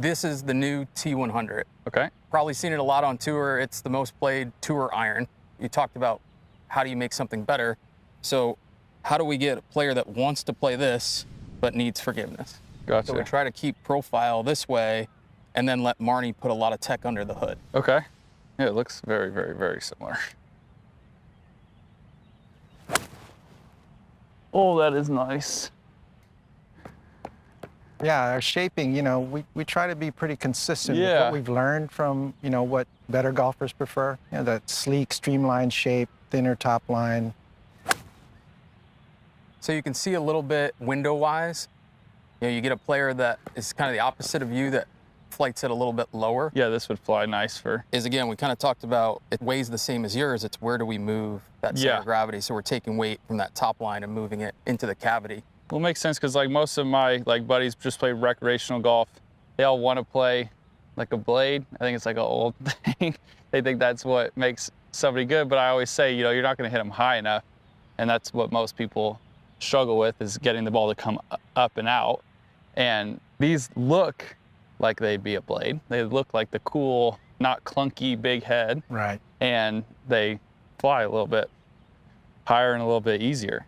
This is the new T100. Okay. Probably seen it a lot on tour. It's the most played tour iron. You talked about how do you make something better. So how do we get a player that wants to play this but needs forgiveness? Gotcha. So we try to keep profile this way and then let Marnie put a lot of tech under the hood. Okay. Yeah, it looks very, very, very similar. Oh, that is nice. Yeah, our shaping, we try to be pretty consistent with what we've learned from, what better golfers prefer. That sleek, streamlined shape, thinner top line. So you can see a little bit window-wise. You get a player that is kind of the opposite of you that flights it a little bit lower. Yeah, this would fly nice for... Again, we kind of talked about it weighs the same as yours. It's where do we move that center of gravity. So we're taking weight from that top line and moving it into the cavity. Well, it makes sense because most of my buddies just play recreational golf. They all want to play like a blade. I think it's like an old thing. They think that's what makes somebody good. But I always say, you're not going to hit them high enough. And that's what most people struggle with, is getting the ball to come up and out. And these look like they'd be a blade. They look like the cool, not clunky big head. Right. And they fly a little bit higher and a little bit easier.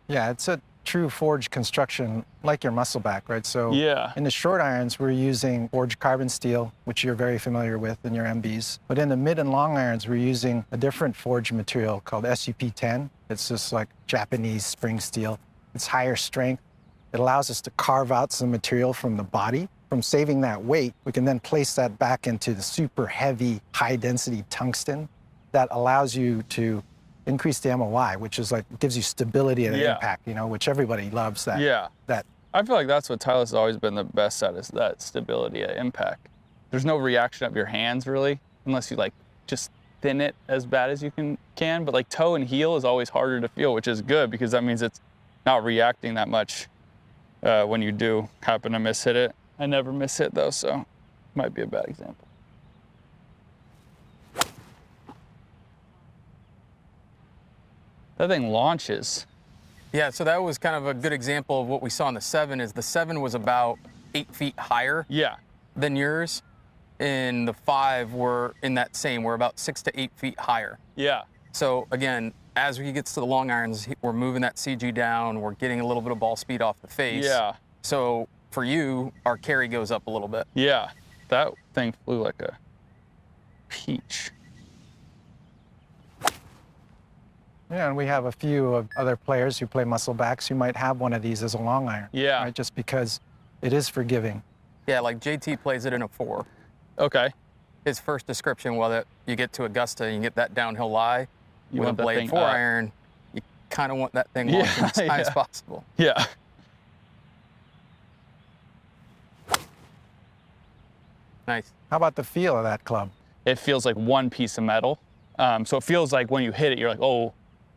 Yeah, it's a true forged construction, like your muscleback, right? So in the short irons, we're using forged carbon steel, which you're very familiar with in your MBs. But in the mid and long irons, we're using a different forged material called SUP10. It's just like Japanese spring steel. It's higher strength. It allows us to carve out some material from the body. From saving that weight, we can then place that back into the super heavy, high-density tungsten that allows you to increase the MOI, which is gives you stability and impact, which everybody loves that. Yeah. That. I feel like that's what Tyler's always been the best at, is that stability at impact. There's no reaction of your hands really, unless you just thin it as bad as you can. But toe and heel is always harder to feel, which is good because that means it's not reacting that much when you do happen to miss hit it. I never miss hit though, so it might be a bad example. That thing launches. Yeah, so that was kind of a good example of what we saw in the 7, is the 7 was about 8 feet higher than yours. And the 5 were in that same, we're about 6 to 8 feet higher. Yeah. So again, as we get to the long irons, we're moving that CG down, we're getting a little bit of ball speed off the face. Yeah. So for you, our carry goes up a little bit. Yeah, that thing flew like a peach. Yeah, and we have a few of other players who play musclebacks who might have one of these as a long iron. Yeah. Right? Just because it is forgiving. Yeah, like JT plays it in a 4. Okay. His first description, you get to Augusta and you get that downhill lie, you with want a blade 4 iron, you kind of want that thing launching as high as possible. Yeah. Nice. How about the feel of that club? It feels like one piece of metal. So it feels like when you hit it, you're like, oh,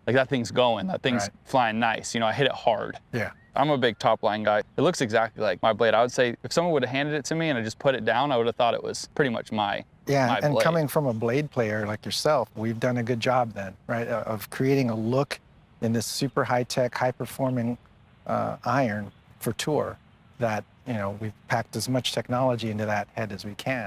that thing's going, that thing's flying nice. I hit it hard. Yeah. I'm a big top line guy. It looks exactly like my blade. I would say if someone would have handed it to me and I just put it down, I would have thought it was pretty much my blade. Coming from a blade player like yourself, we've done a good job then, right, of creating a look in this super high-tech, high-performing iron for tour that, we've packed as much technology into that head as we can.